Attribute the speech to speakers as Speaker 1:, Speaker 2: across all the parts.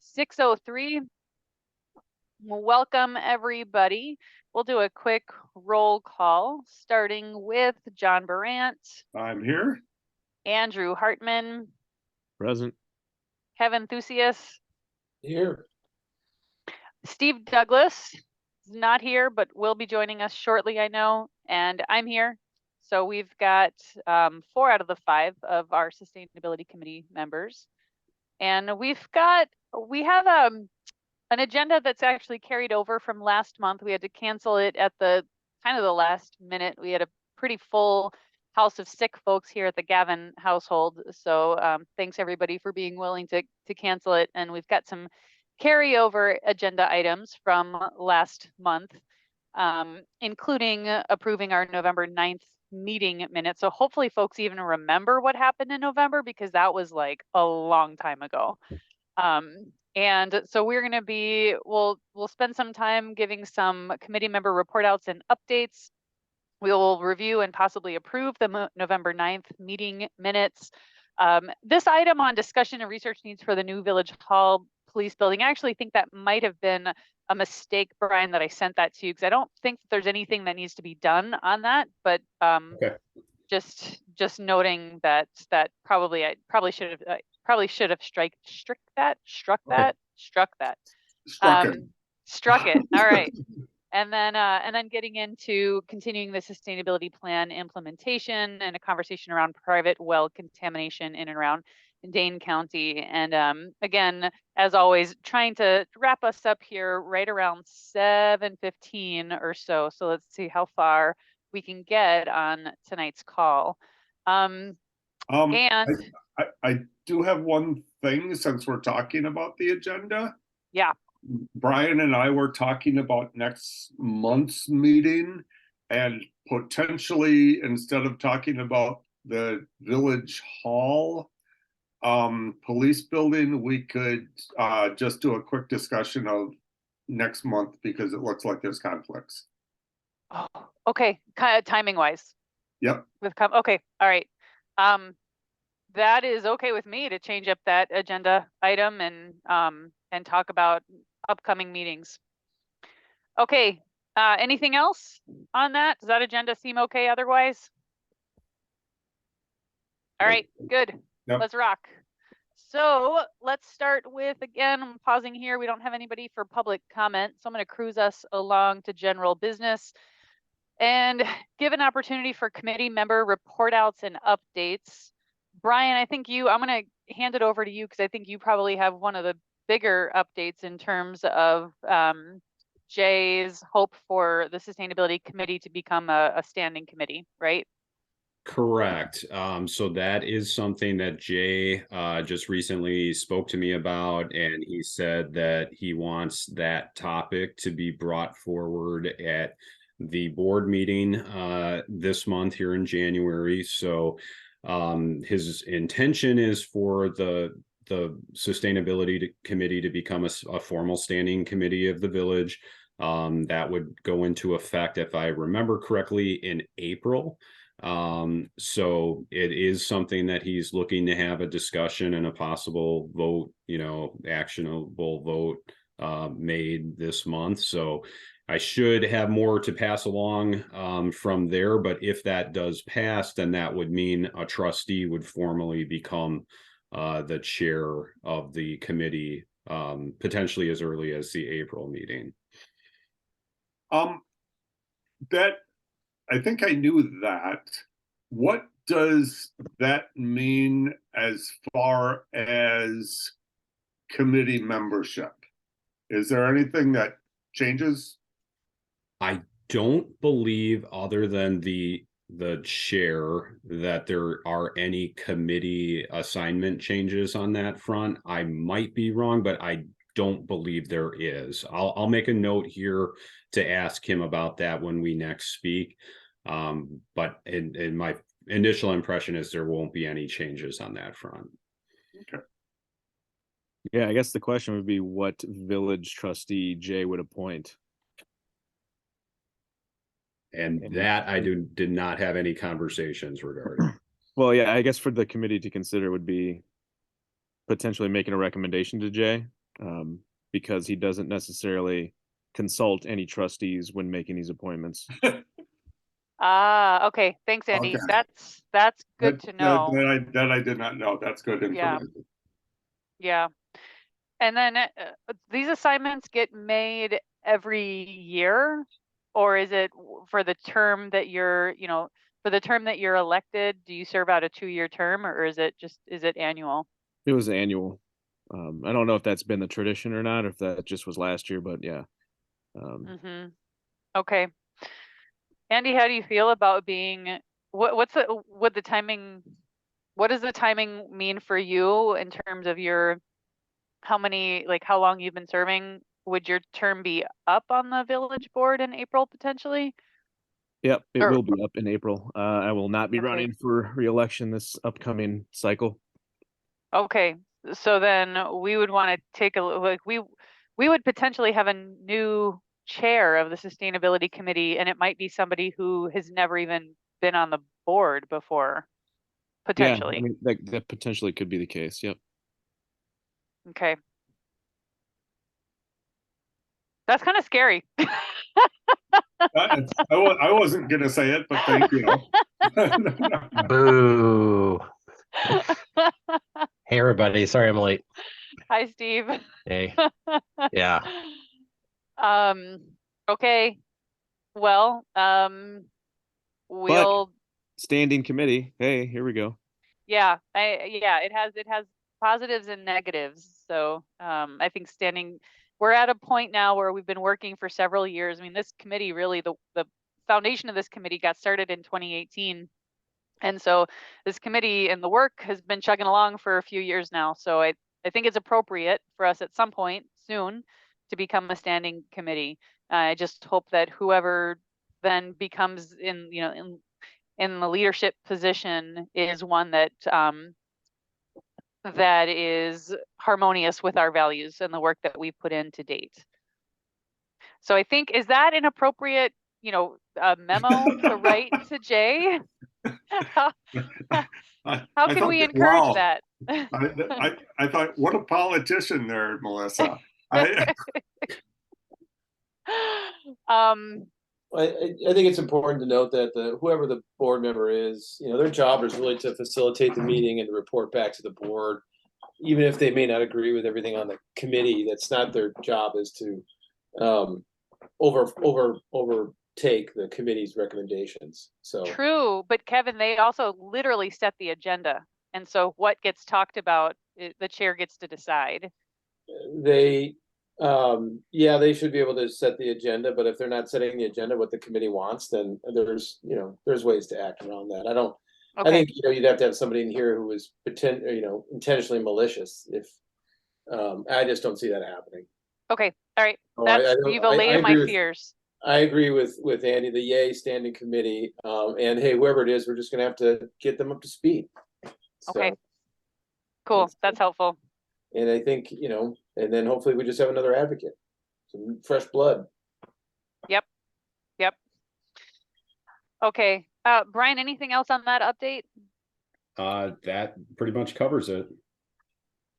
Speaker 1: 6:03. Welcome, everybody. We'll do a quick roll call, starting with John Brandt.
Speaker 2: I'm here.
Speaker 1: Andrew Hartman.
Speaker 3: Present.
Speaker 1: Kevin Thusius.
Speaker 4: Here.
Speaker 1: Steve Douglas is not here, but will be joining us shortly, I know, and I'm here. So we've got 4 out of the 5 of our Sustainability Committee members. And we have an agenda that's actually carried over from last month. We had to cancel it at the kind of the last minute. We had a pretty full house of sick folks here at the Gavin household. So thanks everybody for being willing to cancel it. And we've got some carryover agenda items from last month, including approving our November 9th meeting minutes. So hopefully folks even remember what happened in November, because that was like a long time ago. And so we're going to be, we'll spend some time giving some committee member report outs and updates. We will review and possibly approve the November 9th meeting minutes. This item on discussion and research needs for the new Village Hall police building, I actually think that might have been a mistake, Brian, that I sent that to you, because I don't think that there's anything that needs to be done on that, but
Speaker 2: Okay.
Speaker 1: just noting that I probably should have struck that. Struck it. All right. And then getting into continuing the sustainability plan implementation and a conversation around private well contamination in and around Dane County. And again, as always, trying to wrap us up here right around 7:15 or so. So let's see how far we can get on tonight's call. And
Speaker 2: I do have one thing, since we're talking about the agenda.
Speaker 1: Yeah.
Speaker 2: Brian and I were talking about next month's meeting, and potentially, instead of talking about the Village Hall police building, we could just do a quick discussion of next month, because it looks like there's conflicts.
Speaker 1: Oh, okay. Kind of timing wise.
Speaker 2: Yep.
Speaker 1: Okay. All right. That is okay with me to change up that agenda item and talk about upcoming meetings. Okay. Anything else on that? Does that agenda seem okay otherwise? All right, good.
Speaker 2: Yep.
Speaker 1: Let's rock. So let's start with, again, I'm pausing here. We don't have anybody for public comment, so I'm going to cruise us along to general business and give an opportunity for committee member report outs and updates. Brian, I'm going to hand it over to you, because I think you probably have one of the bigger updates in terms of Jay's hope for the Sustainability Committee to become a standing committee, right?
Speaker 3: Correct. So that is something that Jay just recently spoke to me about, and he said that he wants that topic to be brought forward at the board meeting this month here in January. So his intention is for the Sustainability Committee to become a formal standing committee of the village. That would go into effect, if I remember correctly, in April. So it is something that he's looking to have a discussion and a possible vote, actionable vote made this month. So I should have more to pass along from there. But if that does pass, then that would mean a trustee would formally become the chair of the committee, potentially as early as the April meeting.
Speaker 2: That, I think I knew that. What does that mean as far as committee membership? Is there anything that changes?
Speaker 3: I don't believe, other than the chair, that there are any committee assignment changes on that front. I might be wrong, but I don't believe there is. I'll make a note here to ask him about that when we next speak. But in my initial impression is there won't be any changes on that front.
Speaker 2: Okay.
Speaker 4: Yeah, I guess the question would be what village trustee Jay would appoint.
Speaker 3: And that I did not have any conversations regarding.
Speaker 4: Well, yeah, I guess for the committee to consider would be potentially making a recommendation to Jay because he doesn't necessarily consult any trustees when making these appointments.
Speaker 1: Ah, okay. Thanks, Andy.
Speaker 2: Okay.
Speaker 1: That's good to know.
Speaker 2: That I did not know. That's good
Speaker 1: Yeah.
Speaker 2: information.
Speaker 1: Yeah. And then these assignments get made every year, or is it for the term that you're, for the term that you're elected, do you serve out a 2-year term, or is it annual?
Speaker 4: It was annual. I don't know if that's been the tradition or not, or if that just was last year, but yeah.
Speaker 1: Mm-hmm. Okay. Andy, how do you feel about being, what does the timing mean for you in terms of how long you've been serving? Would your term be up on the village board in April potentially?
Speaker 4: Yep, it
Speaker 1: Or,
Speaker 4: will be up in April. I will not be
Speaker 1: okay.
Speaker 4: running for re-election this upcoming cycle.
Speaker 1: Okay, so then we would want to take a look, we would potentially have a new chair of the sustainability committee, and it might be somebody who has never even been on the board before,
Speaker 4: Yeah, I
Speaker 1: potentially.
Speaker 4: mean that potentially could be the case. Yep.
Speaker 1: Okay. That's kind of scary.
Speaker 2: I wasn't gonna say it, but thank you.
Speaker 5: Boo. Hey, everybody. Sorry I'm late.
Speaker 1: Hi, Steve.
Speaker 5: Hey. Yeah.
Speaker 1: Okay. Well, we'll
Speaker 4: Standing committee. Hey, here we go.
Speaker 1: yeah, it has positives and negatives. So I think we're at a point now where we've been working for several years. I mean, this committee really, the foundation of this committee got started in 2018. And so this committee and the work has been chugging along for a few years now. So I think it's appropriate for us at some point soon to become a standing committee. I just hope that whoever then becomes in the leadership position is one that that is harmonious with our values and the work that we've put in to date. So I think, is that an appropriate, memo to write to Jay? How can we encourage that?
Speaker 2: I thought, what a politician there, Melissa.
Speaker 6: I think it's important to note that whoever the board member is, their job is really to facilitate the meeting and to report back to the board, even if they may not agree with everything on the committee. That's not their job, is to overtake the committee's recommendations. So
Speaker 1: true, but Kevin, they also literally set the agenda, and so what gets talked about, the chair gets to decide.
Speaker 6: They should be able to set the agenda, but if they're not setting the agenda what the committee wants, then there's ways to act around that. I think you'd have to have somebody in here who is intentionally malicious. If I just don't see that happening.
Speaker 1: Okay, all right. You've
Speaker 6: I
Speaker 1: allayed my
Speaker 6: agree
Speaker 1: fears.
Speaker 6: I agree with Andy, the yay standing committee, and hey, whoever it is, we're just gonna have to get them up to speed.
Speaker 1: Okay, cool. That's helpful.
Speaker 6: And I think, and then hopefully we just have another advocate, some fresh blood.
Speaker 1: Yep. Okay, Brian, anything else on that update?
Speaker 3: That pretty much covers it.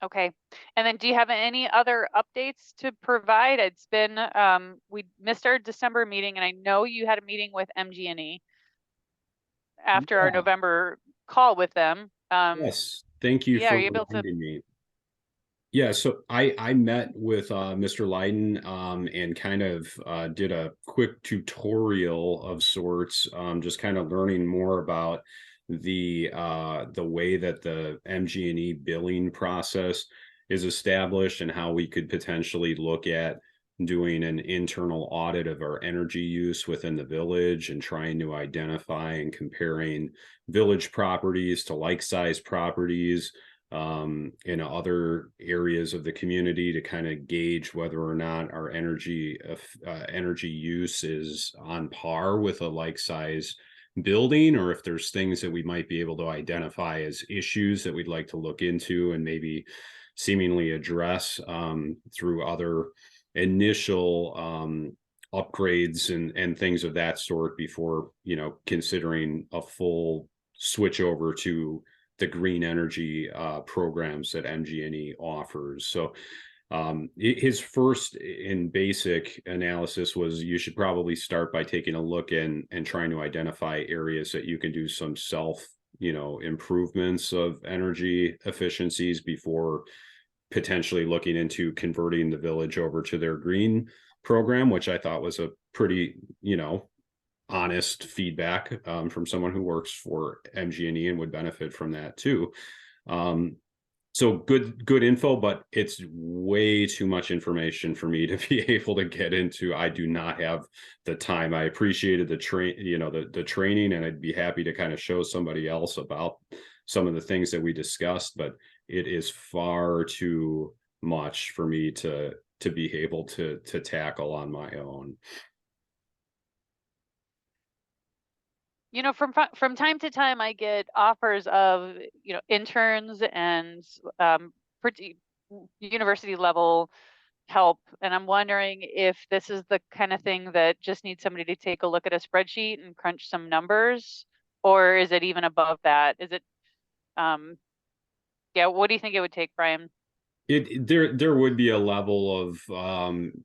Speaker 1: Okay, and then do you have any other updates to provide? It's been, we missed our December meeting, and I know you had a meeting with MG&E after our November call with them.
Speaker 3: Yes, thank you for reminding me. Yeah, so I met with Mr. Leiden and kind of did a quick tutorial of sorts, just kind of learning more about the way that the MG&E billing process is established and how we could potentially look at doing an internal audit of our energy use within the village and trying to identify and comparing village properties to like-size properties in other areas of the community to kind of gauge whether or not our energy use is on par with a like-size building, or if there's things that we might be able to identify as issues that we'd like to look into and maybe seemingly address through other initial upgrades and things of that sort before considering a full switch over to the green energy programs that MG&E offers. So His first in basic analysis was you should probably start by taking a look and trying to identify areas that you can do some self, improvements of energy efficiencies before potentially looking into converting the village over to their green program, which I thought was a pretty, honest feedback from someone who works for MG&E and would benefit from that too. So good info, but it's way too much information for me to be able to get into. I do not have the time. I appreciated the training, and I'd be happy to kind of show somebody else about some of the things that we discussed, but it is far too much for me to be able to tackle on my own.
Speaker 1: From time to time, I get offers of, interns and pretty university level help. And I'm wondering if this is the kind of thing that just needs somebody to take a look at a spreadsheet and crunch some numbers, or is it even above that? Is it, what do you think it would take, Brian?
Speaker 3: There would be a level of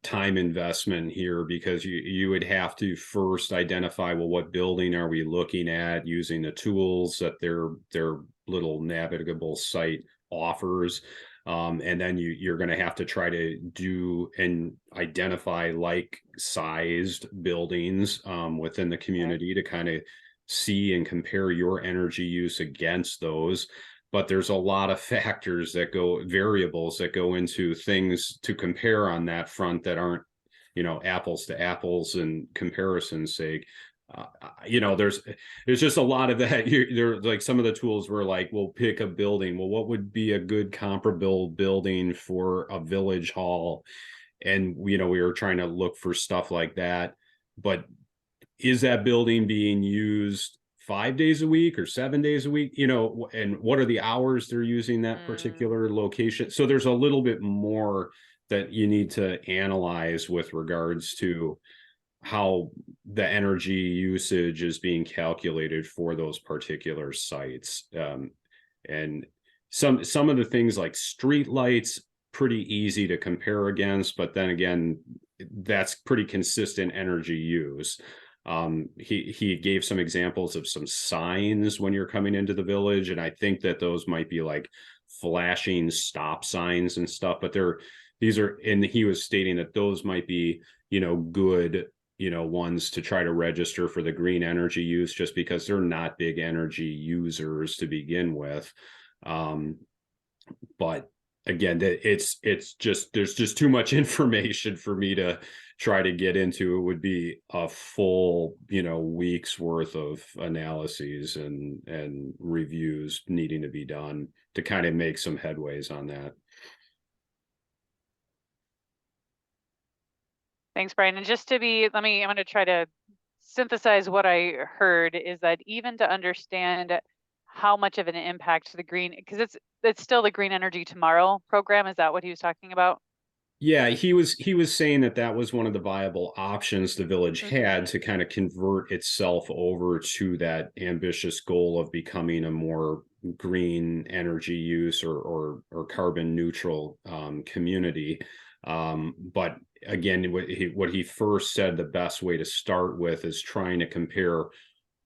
Speaker 3: time investment here, because you would have to first identify, well, what building are we looking at using the tools that their little navigable site offers, and then you're going to have to try to do and identify like sized buildings within the community to kind of see and compare your energy use against those. But there's a lot of variables that go into things to compare on that front that aren't, apples to apples and comparison's sake. There's just a lot of that. There, like some of the tools were like, we'll pick a building. Well, what would be a good comparable building for a village hall? And, we were trying to look for stuff like that. But is that building being used 5 days a week or 7 days a week, and what are the hours they're using that particular location? So there's a little bit more that you need to analyze with regards to how the energy usage is being calculated for those particular sites. And some of the things like street lights, pretty easy to compare against, but then again, that's pretty consistent energy use. He gave some examples of some signs when you're coming into the village, and I think that those might be like flashing stop signs and stuff, but and he was stating that those might be, good, ones to try to register for the green energy use, just because they're not big energy users to begin with. But again, there's just too much information for me to try to get into. It would be a full, week's worth of analyses and reviews needing to be done to kind of make some headways on that.
Speaker 1: Thanks, Brian. And just I'm going to try to synthesize what I heard, is that even to understand how much of an impact the green, because it's still the Green Energy Tomorrow program. Is that what he was talking about?
Speaker 3: Yeah, he was saying that was one of the viable options the village had to kind of convert itself over to that ambitious goal of becoming a more green energy use or carbon neutral community. But again, what he first said, the best way to start with is trying to compare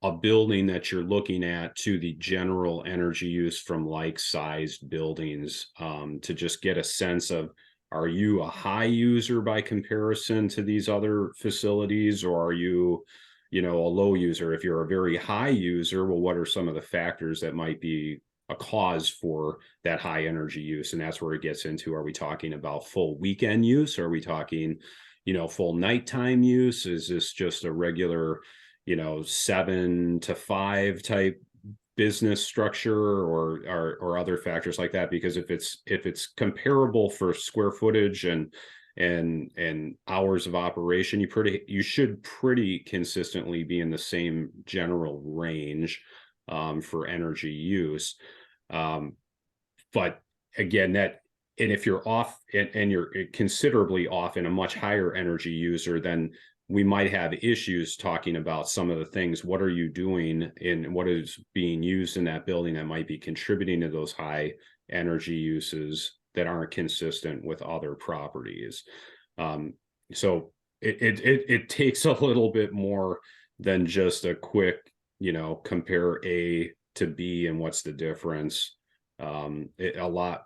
Speaker 3: a building that you're looking at to the general energy use from like-sized buildings, to just get a sense of, are you a high user by comparison to these other facilities, or are you, a low user? If you're a very high user, well, what are some of the factors that might be a cause for that high energy use? And that's where it gets into, are we talking about full weekend use? Are we talking, full nighttime use? Is this just a regular, 7 to 5 type business structure, or other factors like that? Because if it's comparable for square footage and hours of operation, you should pretty consistently be in the same general range for energy use. But again, and if you're off and you're considerably off in a much higher energy user, then we might have issues talking about some of the things. What are you doing and what is being used in that building that might be contributing to those high energy uses that aren't consistent with other properties. So it takes a little bit more than just a quick, compare A to B and what's the difference. A lot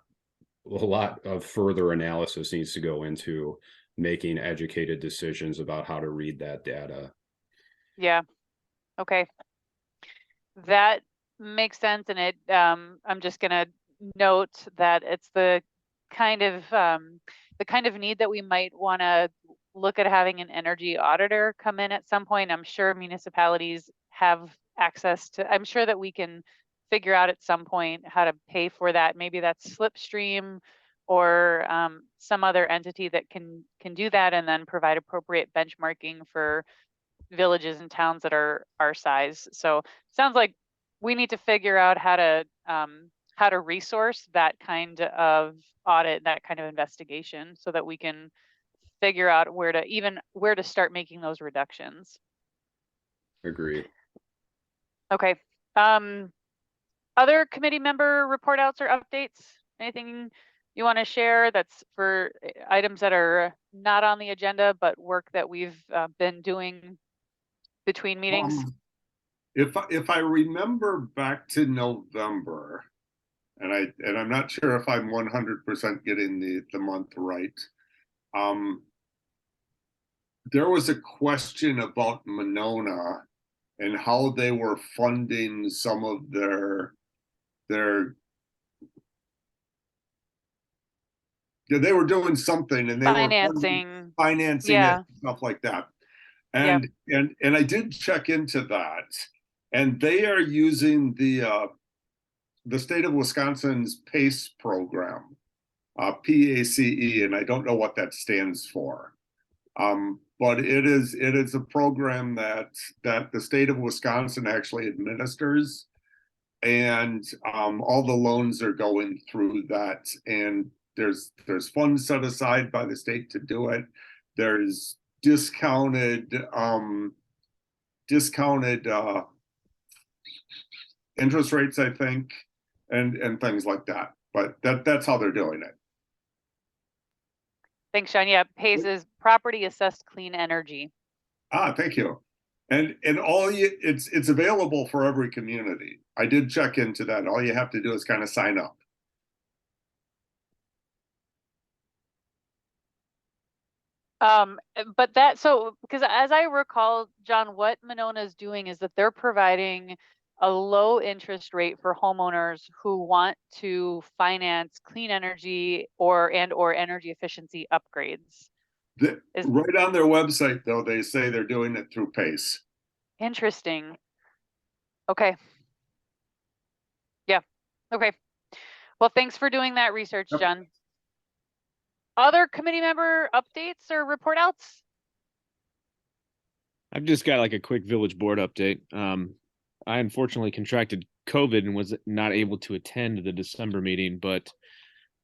Speaker 3: of further analysis needs to go into making educated decisions about how to read that data.
Speaker 1: Yeah. Okay. That makes sense. And I'm just gonna note that it's the kind of need that we might want to look at having an energy auditor come in at some point. I'm sure municipalities have access to, I'm sure that we can figure out at some point how to pay for that. Maybe that's Slipstream or some other entity that can do that and then provide appropriate benchmarking for villages and towns that are our size. So sounds like we need to figure out how to resource that kind of audit, that kind of investigation, so that we can figure out where to start making those reductions.
Speaker 3: Agreed.
Speaker 1: Okay. Other committee member report outs or updates? Anything you want to share that's for items that are not on the agenda, but work that we've been doing between meetings?
Speaker 2: If I remember back to November, and I'm not sure if I'm 100% getting the month right. There was a question about Monona and how they were funding some of their they were doing something and they were financing
Speaker 1: Yeah.
Speaker 2: it, stuff like that. And I did check into that, and they are using the state of Wisconsin's PACE program, PACE, and I don't know what that stands for. But it is a program that the state of Wisconsin actually administers, and all the loans are going through that. And there's funds set aside by the state to do it. There's discounted interest rates, I think, and things like that. But that's how they're doing it.
Speaker 1: Thanks, Sean. Yeah, PACE is Property Assessed Clean Energy.
Speaker 2: Thank you. And it's available for every community. I did check into that. All you have to do is kind of sign up.
Speaker 1: But because as I recall, John, what Monona is doing is that they're providing a low interest rate for homeowners who want to finance clean energy or energy efficiency upgrades.
Speaker 2: Right on their website, though, they say they're doing it through PACE.
Speaker 1: Interesting. Okay. Yeah. Okay. Well, thanks for doing that research, John. Other committee member updates or report outs?
Speaker 4: I've just got like a quick village board update. I unfortunately contracted COVID and was not able to attend the December meeting, but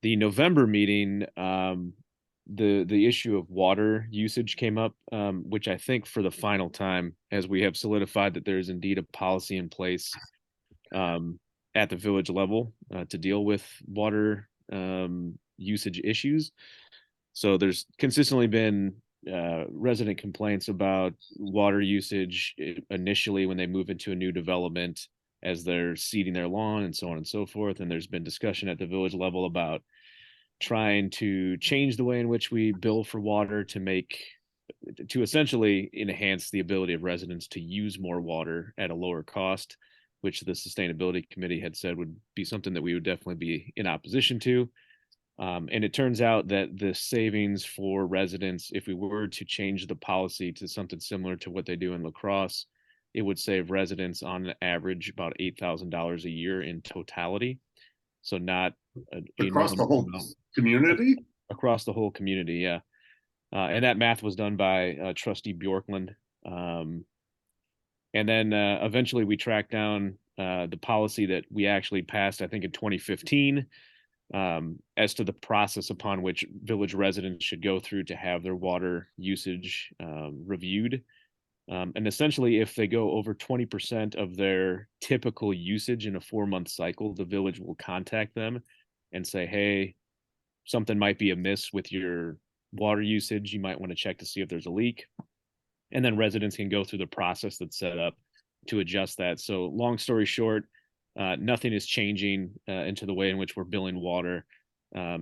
Speaker 4: the November meeting, the issue of water usage came up, which I think for the final time, as we have solidified that there is indeed a policy in place at the village level to deal with water usage issues. So there's consistently been resident complaints about water usage initially when they move into a new development as they're seeding their lawn and so on and so forth. And there's been discussion at the village level about trying to change the way in which we bill for water to essentially enhance the ability of residents to use more water at a lower cost, which the sustainability committee had said would be something that we would definitely be in opposition to. And it turns out that the savings for residents, if we were to change the policy to something similar to what they do in La Crosse, it would save residents on average about $8,000 a year in totality. So not
Speaker 2: across the whole community?
Speaker 4: Across the whole community, yeah. And that math was done by Trustee Bjorkland. And then eventually we tracked down the policy that we actually passed, I think in 2015, as to the process upon which village residents should go through to have their water usage reviewed. And essentially, if they go over 20% of their typical usage in a 4-month cycle, the village will contact them and say, hey, something might be amiss with your water usage, you might want to check to see if there's a leak. And then residents can go through the process that's set up to adjust that. So long story short, nothing is changing into the way in which we're billing water,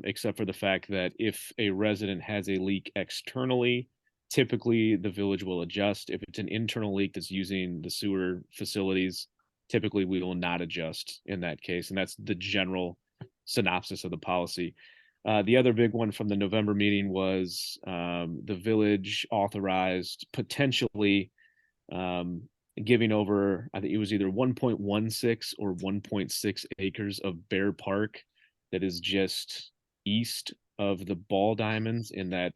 Speaker 4: except for the fact that if a resident has a leak externally, typically the village will adjust. If it's an internal leak that's using the sewer facilities, typically we will not adjust in that case. And that's the general synopsis of the policy. The other big one from the November meeting was the village authorized potentially giving over, I think it was either 1.16 or 1.6 acres of Bear Park that is just east of the ball diamonds in that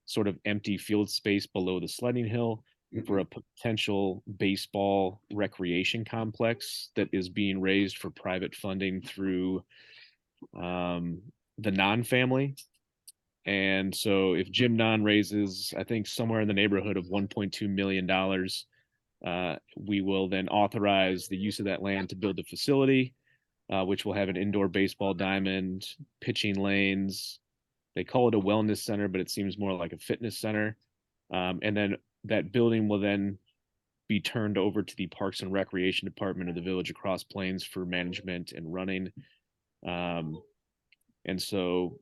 Speaker 4: sort of empty field space below the sledding hill for a potential baseball recreation complex that is being raised for private funding through the non-family. And so if Jim Non raises, I think somewhere in the neighborhood of $1.2 million, we will then authorize the use of that land to build the facility, which will have an indoor baseball diamond, pitching lanes. They call it a wellness center, but it seems more like a fitness center. And then that building will then be turned over to the Parks and Recreation Department of the Village of Cross Plains for management and running. And so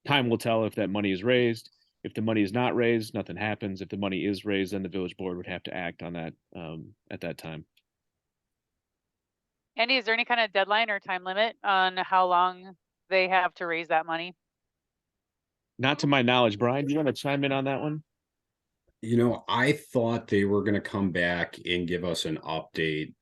Speaker 4: time will tell if that money is raised. If the money is not raised, nothing happens. If the money is raised, then the village board would have to act on that at that time.
Speaker 1: Andy, is there any kind of deadline or time limit on how long they have to raise that money?
Speaker 4: Not to my knowledge. Brian, do you want to chime in on that one?
Speaker 3: You know, I thought they were going to come back and give us an update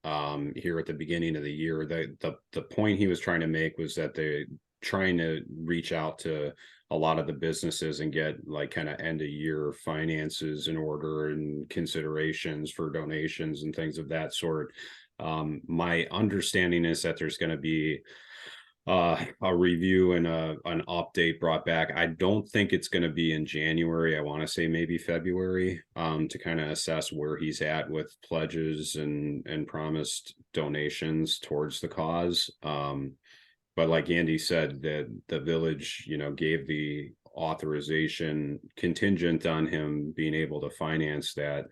Speaker 3: here at the beginning of the year. The point he was trying to make was that they're trying to reach out to a lot of the businesses and get like kind of end of year finances in order and considerations for donations and things of that sort. My understanding is that there's going to be a review and an update brought back. I don't think it's going to be in January. I want to say maybe February, to kind of assess where he's at with pledges and promised donations towards the cause. But like Andy said, that the village, you know, gave the authorization contingent on him being able to finance that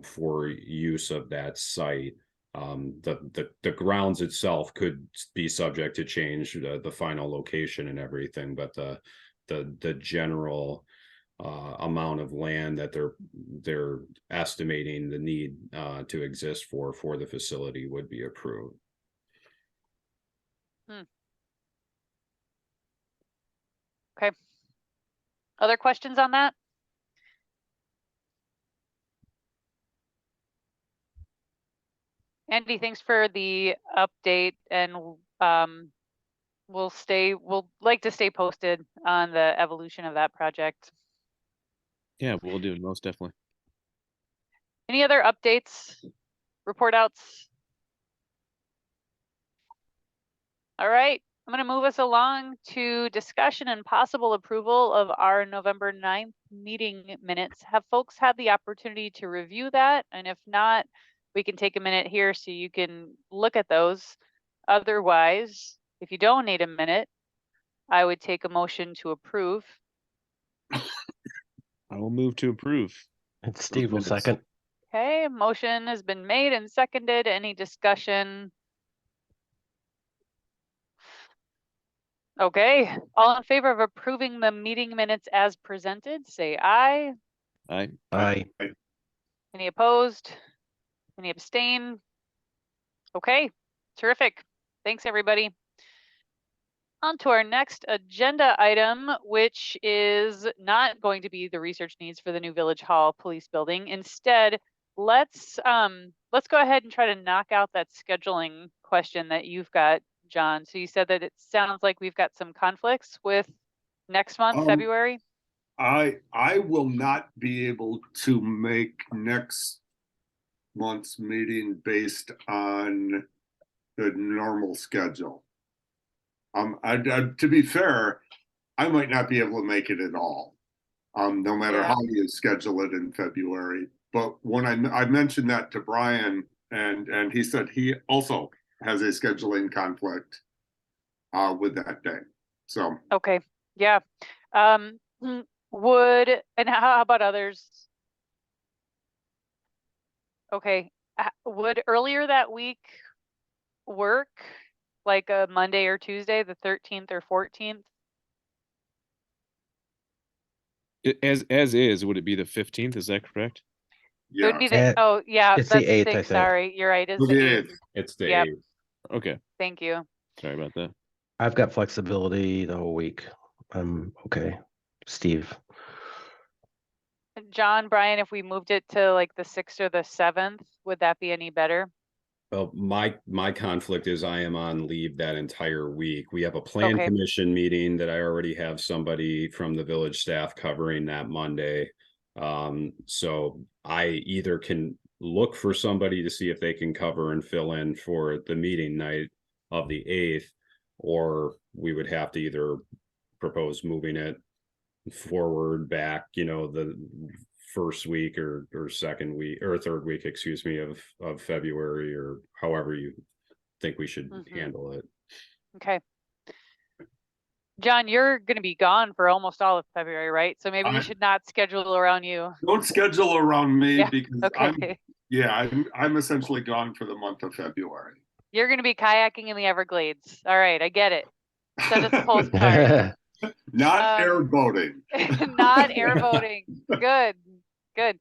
Speaker 3: for use of that site. The grounds itself could be subject to change, the final location and everything, but the general amount of land that they're estimating the need to exist for the facility would be approved.
Speaker 1: Okay. Other questions on that? Andy, thanks for the update, and we'll like to stay posted on the evolution of that project.
Speaker 4: Yeah, we'll do, most definitely.
Speaker 1: Any other updates, report outs? All right, I'm going to move us along to discussion and possible approval of our November 9th meeting minutes. Have folks had the opportunity to review that? And if not, we can take a minute here so you can look at those. Otherwise, if you don't need a minute, I would take a motion to approve.
Speaker 4: I will move to approve.
Speaker 5: And Steve will second.
Speaker 1: Okay, motion has been made and seconded. Any discussion? Okay, all in favor of approving the meeting minutes as presented, say aye.
Speaker 4: Aye.
Speaker 5: Aye.
Speaker 1: Any opposed? Any abstain? Okay, terrific. Thanks, everybody. On to our next agenda item, which is not going to be the research needs for the new Village Hall Police Building. Instead, let's go ahead and try to knock out that scheduling question that you've got, John. So you said that it sounds like we've got some conflicts with next month, February.
Speaker 2: I will not be able to make next month's meeting based on the normal schedule. To be fair, I might not be able to make it at all, no matter how you schedule it in February. But when I mentioned that to Brian, and he said he also has a scheduling conflict with that day. So
Speaker 1: okay, Yeah. Would, and how about others? Okay. Would earlier that week work? Like a Monday or Tuesday, the 13th or 14th?
Speaker 4: As is, would it be the 15th? Is that correct?
Speaker 1: It would be
Speaker 2: Yeah.
Speaker 1: the, oh, yeah,
Speaker 5: It's the
Speaker 1: that's
Speaker 5: 8th, I
Speaker 1: the,
Speaker 5: think.
Speaker 1: sorry, you're right, it's
Speaker 2: It
Speaker 1: the
Speaker 2: is.
Speaker 1: 8th.
Speaker 3: It's the
Speaker 1: Yep.
Speaker 3: 8th.
Speaker 4: Okay.
Speaker 1: Thank you.
Speaker 4: Sorry about that.
Speaker 5: I've got flexibility the whole week. Okay. Steve.
Speaker 1: John, Brian, if we moved it to like the 6th or the 7th, would that be any better?
Speaker 3: Well, my conflict is I am on leave that entire week. We have a plan
Speaker 1: Okay.
Speaker 3: commission meeting that I already have somebody from the village staff covering that Monday. So I either can look for somebody to see if they can cover and fill in for the meeting night of the 8th, or we would have to either propose moving it forward back, the first week or second week or third week, excuse me, of February, or however you think we should handle it.
Speaker 1: Okay. John, you're going to be gone for almost all of February, right? So maybe we should not schedule around you.
Speaker 2: Don't schedule around me
Speaker 1: Yeah,
Speaker 2: because
Speaker 1: okay.
Speaker 2: I'm essentially gone for the month of February.
Speaker 1: You're going to be kayaking in the Everglades. All right, I get it. Send us a postcard.
Speaker 2: Not airboating.
Speaker 1: Not airboating. Good, good.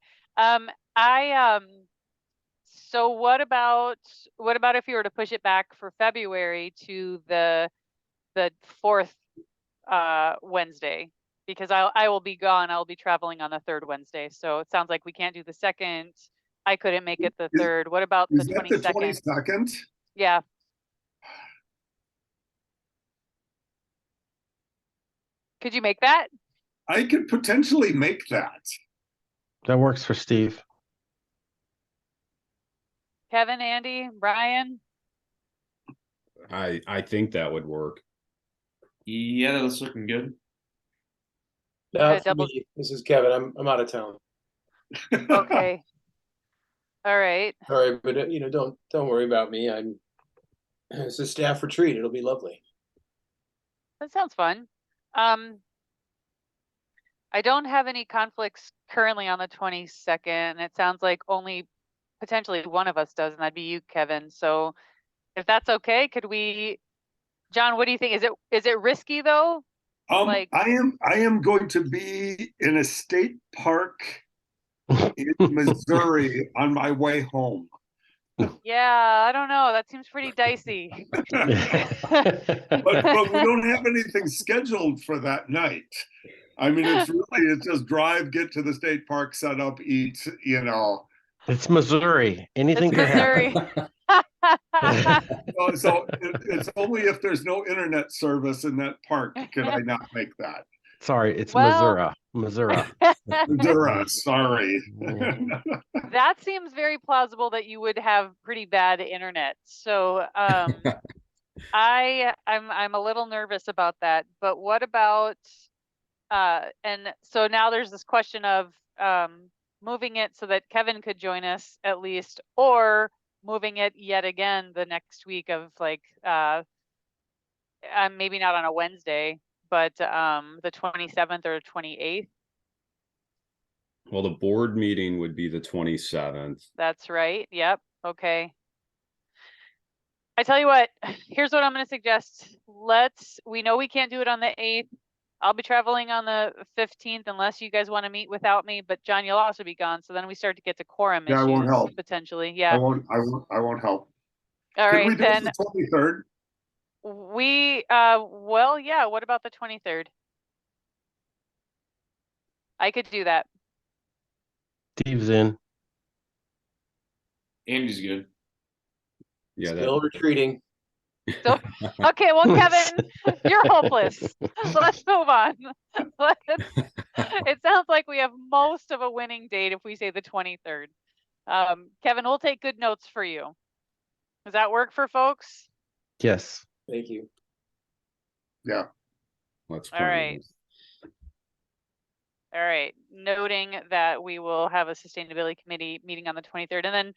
Speaker 1: So what about if you were to push it back for February to the 4th Wednesday? Because I will be gone. I'll be traveling on the 3rd Wednesday. So it sounds like we can't do the 2nd. I couldn't make it the 3rd. What about the 22nd?
Speaker 2: Is that the 22nd?
Speaker 1: Yeah. Could you make that?
Speaker 2: I could potentially make that.
Speaker 5: That works for Steve.
Speaker 1: Kevin, Andy, Brian?
Speaker 3: I think that would work.
Speaker 4: Yeah, that's looking good.
Speaker 6: Not for me. This is Kevin. I'm out of town.
Speaker 1: Okay. All right.
Speaker 6: Sorry, but don't worry about me. It's a staff retreat. It'll be lovely.
Speaker 1: That sounds fun. I don't have any conflicts currently on the 22nd. It sounds like only potentially one of us does, and that'd be you, Kevin. So if that's okay, could we, John, what do you think? Is it risky though?
Speaker 2: I am going to be in a state park in Missouri on my way home.
Speaker 1: Yeah, I don't know. That seems pretty dicey.
Speaker 2: But we don't have anything scheduled for that night. I mean, it's just drive, get to the state park, set up, eat,
Speaker 5: It's Missouri. Anything
Speaker 1: It's
Speaker 5: can happen.
Speaker 2: So it's only if there's no internet service in that park can I not make that.
Speaker 5: Sorry, it's
Speaker 1: Well,
Speaker 5: Missouri.
Speaker 2: Missouri, sorry.
Speaker 1: That seems very plausible that you would have pretty bad internet. So I'm a little nervous about that. But what about and so now there's this question of moving it so that Kevin could join us at least, or moving it yet again the next week of like maybe not on a Wednesday, but the 27th or 28th.
Speaker 3: Well, the board meeting would be the 27th.
Speaker 1: That's right. Yep. Okay. I tell you what, here's what I'm going to suggest. We know we can't do it on the 8th. I'll be traveling on the 15th unless you guys want to meet without me, but John, you'll also be gone. So then we start to get to quorum issues.
Speaker 2: I won't help.
Speaker 1: Potentially. Yeah.
Speaker 2: I won't help.
Speaker 1: All right,
Speaker 2: we do
Speaker 1: then.
Speaker 2: The 23rd?
Speaker 1: Well, yeah, what about the 23rd? I could do that.
Speaker 5: Steve's in.
Speaker 4: Andy's good.
Speaker 3: Yeah,
Speaker 6: Still retreating.
Speaker 1: So, okay, well, Kevin, you're hopeless. Let's move on. It sounds like we have most of a winning date if we say the 23rd. Kevin, we'll take good notes for you. Does that work for folks?
Speaker 5: Yes.
Speaker 6: Thank you.
Speaker 2: Yeah.
Speaker 3: let's
Speaker 1: All right. All right, noting that we will have a sustainability committee meeting on the 23rd. And then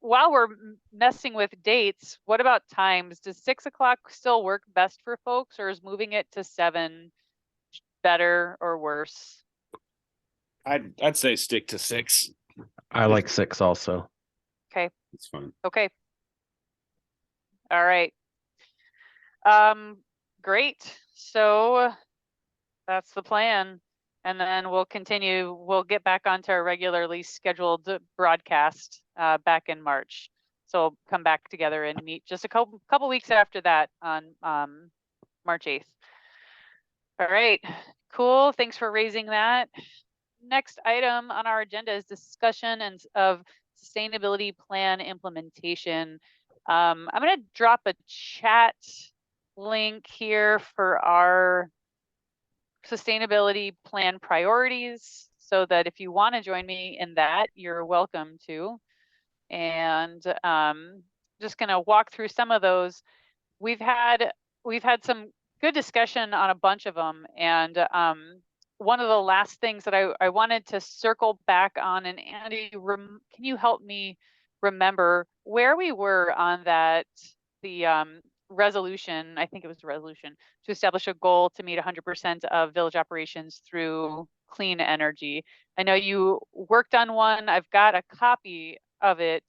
Speaker 1: while we're messing with dates, what about times? Does 6 o'clock still work best for folks, or is moving it to 7 better or worse?
Speaker 4: I'd say stick to 6.
Speaker 5: I like 6 also.
Speaker 1: Okay,
Speaker 3: It's fine.
Speaker 1: okay. All right. Great. So that's the plan. And then we'll continue, we'll get back onto our regularly scheduled broadcast back in March. So we'll come back together and meet just a couple weeks after that on March 8th. All right, cool. Thanks for raising that. Next item on our agenda is discussion of sustainability plan implementation. I'm going to drop a chat link here for our sustainability plan priorities so that if you want to join me in that, you're welcome to. And just going to walk through some of those. We've had some good discussion on a bunch of them, and one of the last things that I wanted to circle back on, and Andy, can you help me remember where we were on that, the resolution, I think it was the resolution, to establish a goal to meet 100% of village operations through clean energy. I know you worked on one. I've got a copy of it.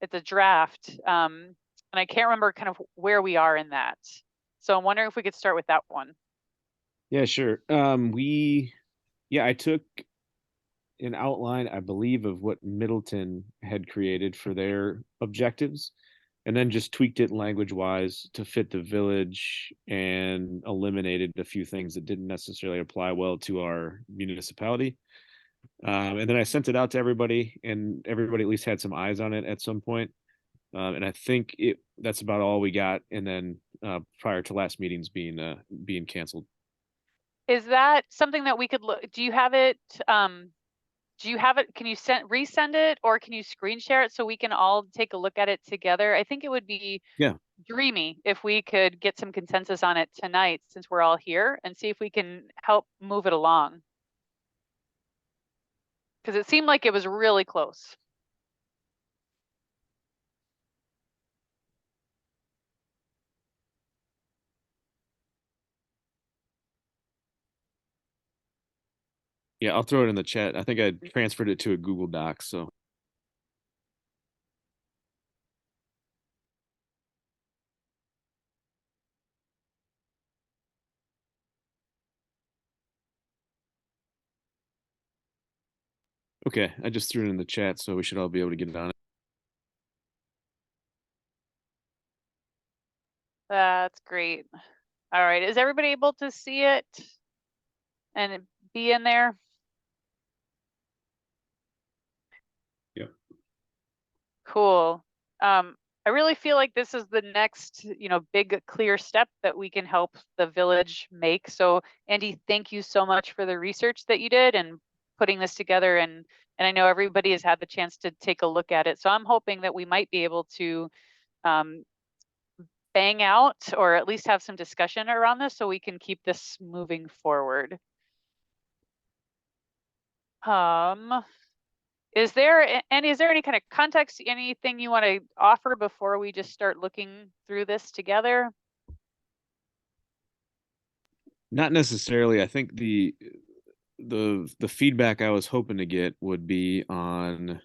Speaker 1: It's a draft. And I can't remember kind of where we are in that. So I'm wondering if we could start with that one.
Speaker 4: Yeah, sure. I took an outline, I believe, of what Middleton had created for their objectives, and then just tweaked it language-wise to fit the village and eliminated a few things that didn't necessarily apply well to our municipality. And then I sent it out to everybody, and everybody at least had some eyes on it at some point. And I think that's about all we got. And then prior to last meeting's being canceled.
Speaker 1: Is that something that we could look? Do you have it? Do you have it? Can you resend it, or can you screen share it so we can all take a look at it together? I think it would be dreamy if we could get some consensus on it tonight, since we're all here, and see if we can help move it along. Because it seemed like it was really close.
Speaker 4: Yeah, I'll throw it in the chat. I think I transferred it to a Google Doc, so. Okay, I just threw it in the chat, so we should all be able to get it on it.
Speaker 1: That's great. All right, is everybody able to see it and be in there?
Speaker 3: Yep.
Speaker 1: Cool. I really feel like this is the next, big clear step that we can help the village make. So Andy, thank you so much for the research that you did and putting this together. And I know everybody has had the chance to take a look at it. So I'm hoping that we might be able to bang out, or at least have some discussion around this so we can keep this moving forward. Is there any kind of context, anything you want to offer before we just start looking through this together?
Speaker 4: Not necessarily. I think the feedback I was hoping to get would be on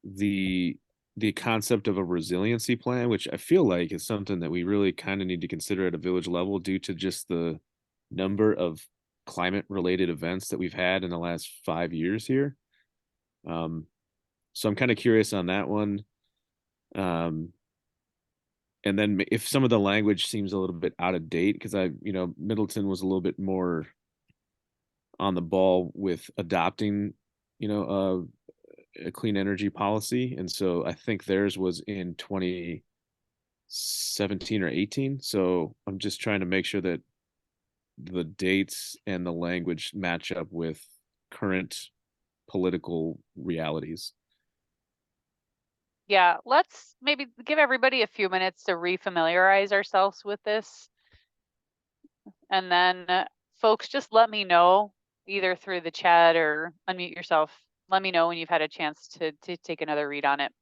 Speaker 4: the concept of a resiliency plan, which I feel like is something that we really kind of need to consider at a village level due to just the number of climate related events that we've had in the last 5 years here. So I'm kind of curious on that one. And then if some of the language seems a little bit out of date, because Middleton was a little bit more on the ball with adopting, a clean energy policy. And so I think theirs was in 2017 or 18. So I'm just trying to make sure that the dates and the language match up with current political realities.
Speaker 1: Yeah, let's maybe give everybody a few minutes to refamiliarize ourselves with this. And then folks, just let me know either through the chat or unmute yourself. Let me know when you've had a chance to take another read on it.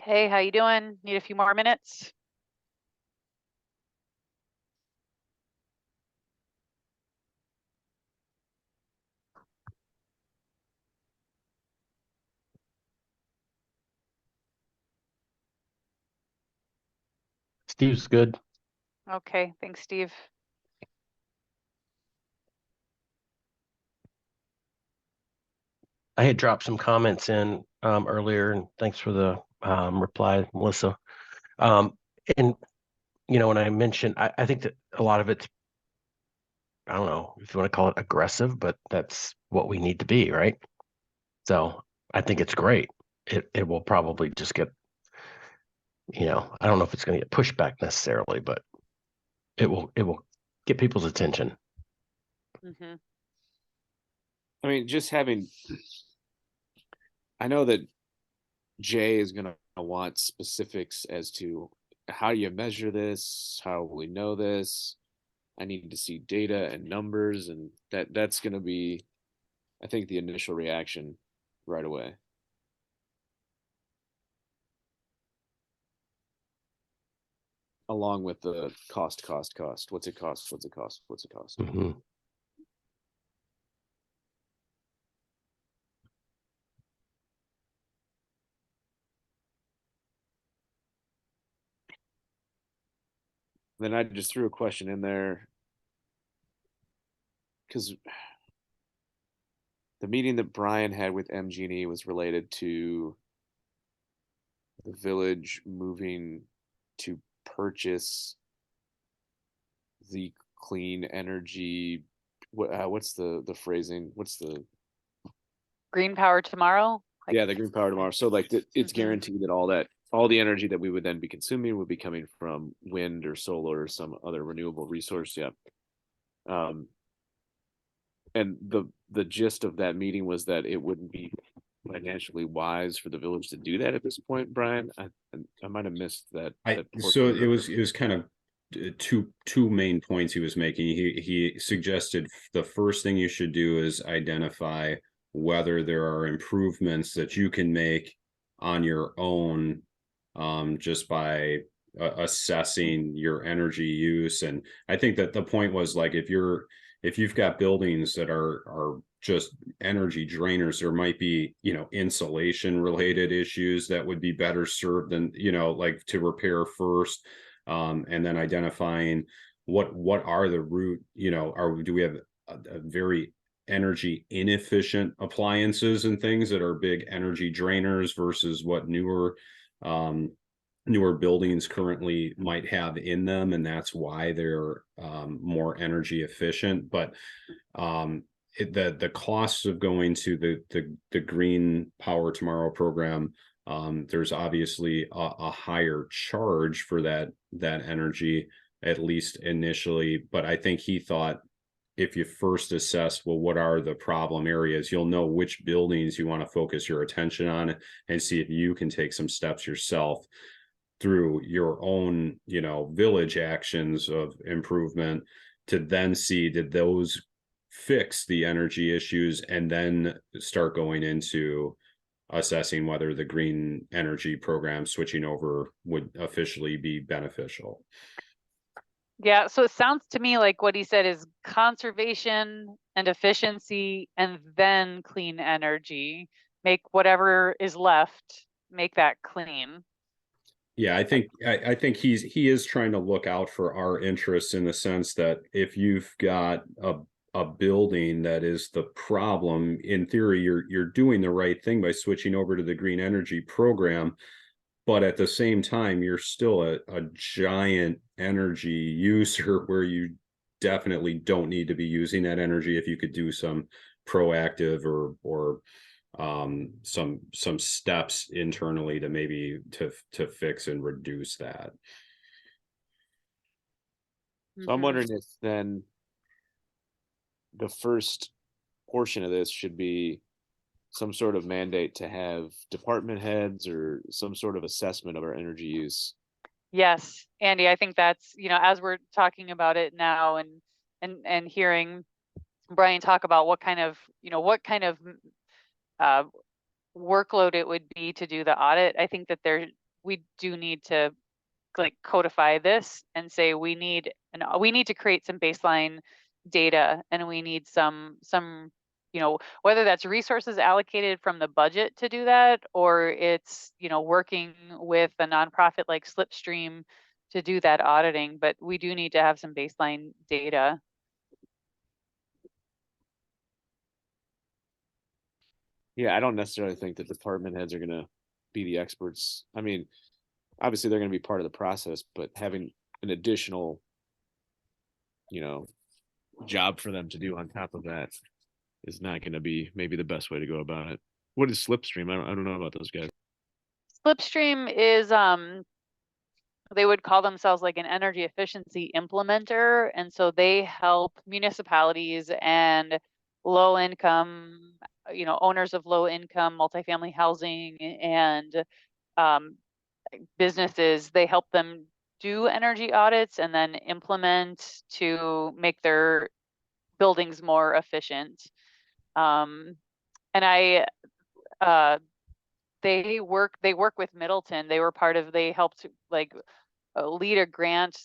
Speaker 1: Okay, how you doing? Need a few more minutes?
Speaker 5: Steve's good.
Speaker 1: Okay, thanks, Steve.
Speaker 5: I had dropped some comments in earlier, and thanks for the reply, Melissa. And when I mentioned, I think that a lot of it's, I don't know if you want to call it aggressive, but that's what we need to be, right? So I think it's great. It will probably just get, I don't know if it's going to get pushback necessarily, but it will get people's attention.
Speaker 1: Mm-hmm.
Speaker 4: I mean, just having, I know that Jay is going to want specifics as to how you measure this, how will we know this. I need to see data and numbers, and that's going to be, I think, the initial reaction right away. Along with the cost. What's it cost? What's it cost? What's it cost?
Speaker 5: Mm-hmm.
Speaker 4: Then I just threw a question in there because the meeting that Brian had with MG&E was related to the village moving to purchase the clean energy. What's the phrasing? What's the
Speaker 1: Green power tomorrow? Like,
Speaker 4: yeah, the green power tomorrow. So like it's
Speaker 1: Mhm.
Speaker 4: guaranteed that all the energy that we would then be consuming would be coming from wind or solar or some other renewable resource. Yeah. And the gist of that meeting was that it wouldn't be financially wise for the village to do that at this point, Brian. I might have missed that.
Speaker 3: So it was kind of two main points he was making. He suggested the first thing you should do is identify whether there are improvements that you can make on your own, just by assessing your energy use. And I think that the point was, like, if you've got buildings that are just energy drainers, there might be, insulation related issues that would be better served than, like, to repair first, and then identifying what are the root, do we have a very energy inefficient appliances and things that are big energy drainers versus what newer buildings currently might have in them, and that's why they're more energy efficient. But the costs of going to the Green Power Tomorrow program, there's obviously a higher charge for that energy, at least initially. But I think he thought, if you first assess, well, what are the problem areas, you'll know which buildings you want to focus your attention on and see if you can take some steps yourself through your own, village actions of improvement to then see, did those fix the energy issues, and then start going into assessing whether the green energy program switching over would officially be beneficial.
Speaker 1: Yeah, so it sounds to me like what he said is conservation and efficiency and then clean energy. Make whatever is left, make that clean.
Speaker 3: Yeah, I think he is trying to look out for our interests, in the sense that if you've got a building that is the problem, in theory, you're doing the right thing by switching over to the green energy program. But at the same time, you're still a giant energy user where you definitely don't need to be using that energy if you could do some proactive or some steps internally to maybe to fix and reduce that.
Speaker 4: So I'm wondering if then the first portion of this should be some sort of mandate to have department heads or some sort of assessment of our energy use.
Speaker 1: Yes, Andy, I think that's, as we're talking about it now and hearing Brian talk about what kind of workload it would be to do the audit, I think that we do need to like codify this and say we need to create some baseline data, and we need some whether that's resources allocated from the budget to do that, or it's working with a nonprofit like Slipstream to do that auditing, but we do need to have some baseline data.
Speaker 4: Yeah, I don't necessarily think that department heads are going to be the experts. I mean, obviously they're going to be part of the process, but having an additional, job for them to do on top of that is not going to be maybe the best way to go about it. What is Slipstream? I don't know about those guys.
Speaker 1: Slipstream is they would call themselves like an energy efficiency implementer, and so they help municipalities and low income owners of low income multifamily housing and businesses. They help them do energy audits and then implement to make their buildings more efficient. And they work with Middleton. They helped like lead a grant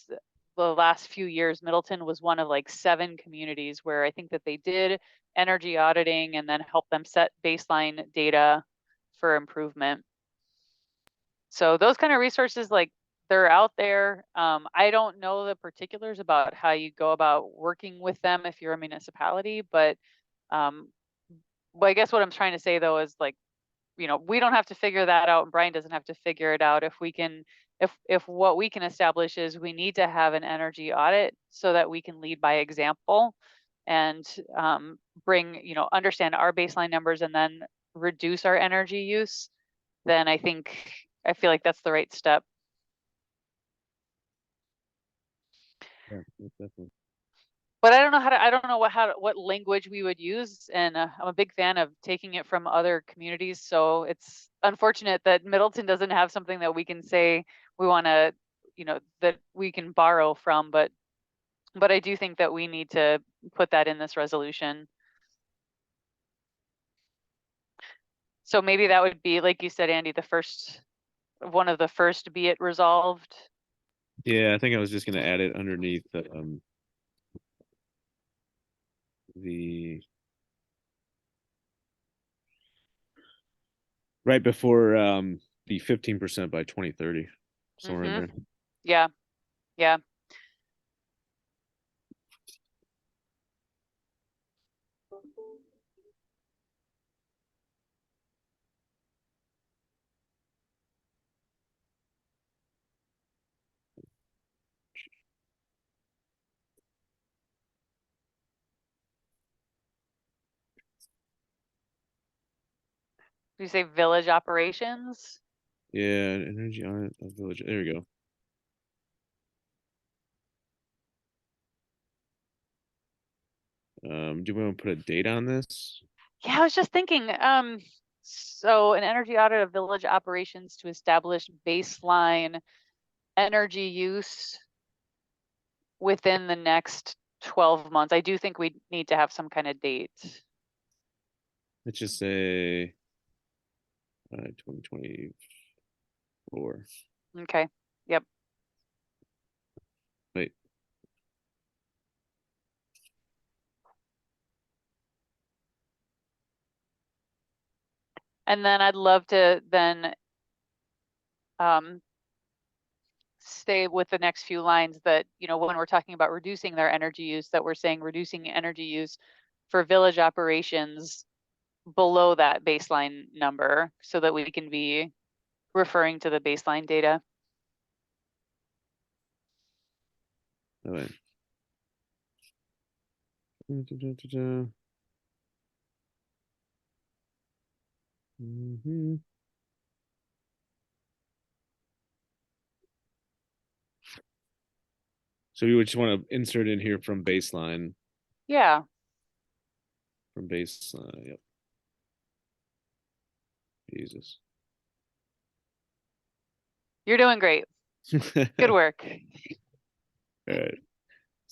Speaker 1: the last few years. Middleton was one of like 7 communities where I think that they did energy auditing and then helped them set baseline data for improvement. So those kind of resources, like, they're out there. I don't know the particulars about how you go about working with them if you're a municipality, but I guess what I'm trying to say though is like, we don't have to figure that out, and Brian doesn't have to figure it out. If what we can establish is we need to have an energy audit so that we can lead by example and understand our baseline numbers and then reduce our energy use, then I feel like that's the right step.
Speaker 4: Yeah, definitely.
Speaker 1: But I don't know what language we would use, and I'm a big fan of taking it from other communities. So it's unfortunate that Middleton doesn't have something that we can say we want to, that we can borrow from. But I do think that we need to put that in this resolution. So maybe that would be, like you said, Andy, one of the first, be it resolved.
Speaker 4: Yeah, I think I was just going to add it underneath the right before the 15% by 2030, somewhere in there.
Speaker 1: Yeah. Do you say village operations?
Speaker 4: Yeah, energy audit of village. There we go. Do we want to put a date on this?
Speaker 1: Yeah, I was just thinking, so an energy audit of village operations to establish baseline energy use within the next 12 months. I do think we need to have some kind of date.
Speaker 4: Let's just say 2024.
Speaker 1: Okay. Yep.
Speaker 4: Wait.
Speaker 1: And then I'd love to then stay with the next few lines that, when we're talking about reducing their energy use, that we're saying reducing energy use for village operations below that baseline number, so that we can be referring to the baseline data.
Speaker 4: All right. So you just want to insert in here from baseline.
Speaker 1: Yeah.
Speaker 4: From baseline. Yep. Jesus.
Speaker 1: You're doing great. Good work.
Speaker 4: All right.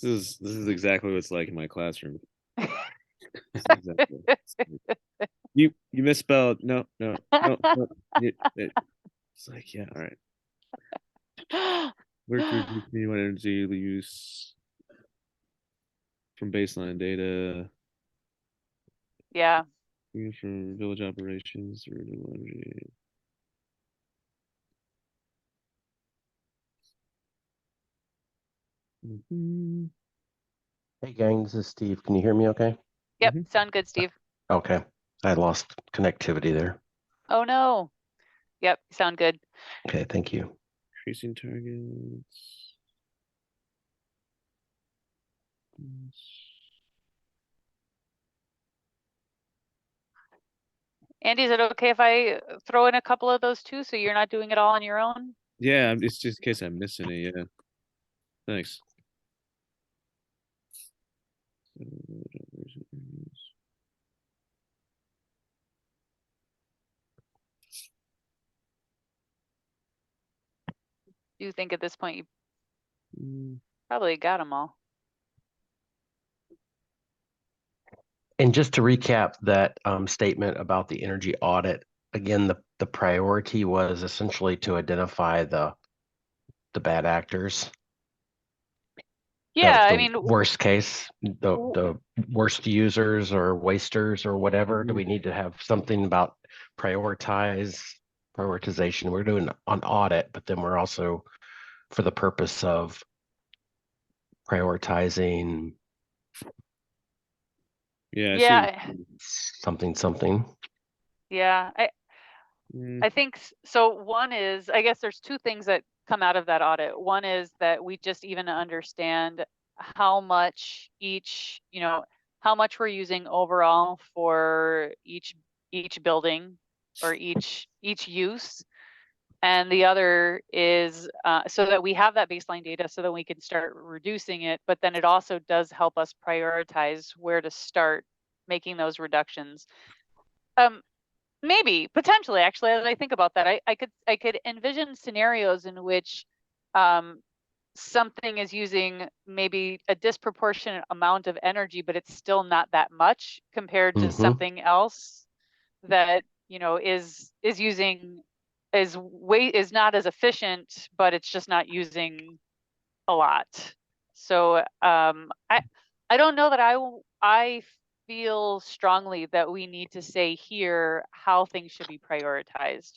Speaker 4: This is exactly what it's like in my classroom. Exactly. You misspelled. No. It's like, yeah, all right. Work to reduce minimum energy use from baseline data.
Speaker 1: Yeah.
Speaker 4: From village operations or renewable energy. Mhm.
Speaker 5: Hey gang, this is Steve. Can you hear me okay?
Speaker 1: Yep.
Speaker 4: Mhm.
Speaker 1: Sound good, Steve.
Speaker 5: Okay. I lost connectivity there.
Speaker 1: Oh no. Yep. Sound good.
Speaker 5: Okay, thank you.
Speaker 4: Increasing targets.
Speaker 1: Andy, is it okay if I throw in a couple of those too, so you're not doing it all on your own?
Speaker 4: Yeah, it's just in case I miss any. Yeah. Thanks.
Speaker 1: Do you think at this point you
Speaker 4: Mm,
Speaker 1: probably got them all?
Speaker 5: And just to recap that statement about the energy audit, again, the priority was essentially to identify the bad actors. That
Speaker 1: Yeah,
Speaker 5: was
Speaker 1: I
Speaker 5: the
Speaker 1: mean,
Speaker 5: worst case, the worst users or wasters or whatever. Do we need to have something about prioritization? We're doing an audit, but then we're also for the purpose of prioritizing
Speaker 4: yeah, I see.
Speaker 1: yeah,
Speaker 5: something.
Speaker 1: yeah.
Speaker 4: Mm,
Speaker 1: I think so. One is, I guess there's two things that come out of that audit. One is that we just even understand how much each, how much we're using overall for each building or each use. And the other is so that we have that baseline data so that we can start reducing it, but then it also does help us prioritize where to start making those reductions. Maybe potentially, actually, as I think about that, I could envision scenarios in which something is using maybe a disproportionate amount of energy, but it's still not that much compared to something else that is using is not as efficient, but it's just not using a lot. So I don't know that I feel strongly that we need to say here how things should be prioritized,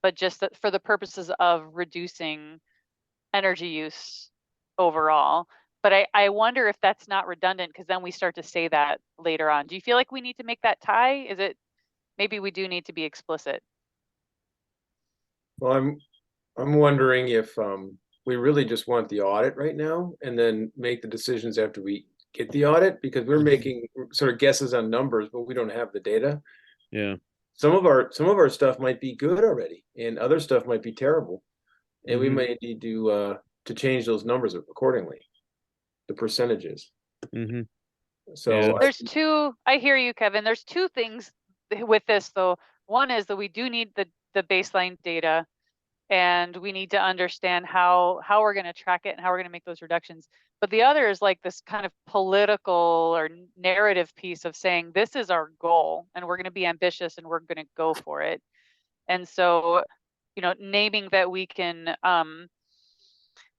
Speaker 1: but just that for the purposes of reducing energy use overall. But I wonder if that's not redundant because then we start to say that later on. Do you feel like we need to make that tie? Is it maybe we do need to be explicit?
Speaker 6: Well, I'm wondering if we really just want the audit right now and then make the decisions after we get the audit, because we're making sort of guesses on numbers, but we don't have the data.
Speaker 4: yeah.
Speaker 6: Some of our stuff might be good already, and other stuff might be terrible, and we
Speaker 4: Mhm.
Speaker 6: might need to change those numbers accordingly, the percentages.
Speaker 4: Mm-hmm.
Speaker 6: So
Speaker 1: I hear you, Kevin. There's two things with this though. One is that we do need the baseline data, and we need to understand how we're going to track it and how we're going to make those reductions. But the other is like this kind of political or narrative piece of saying this is our goal and we're going to be ambitious and we're going to go for it. And so, naming that we can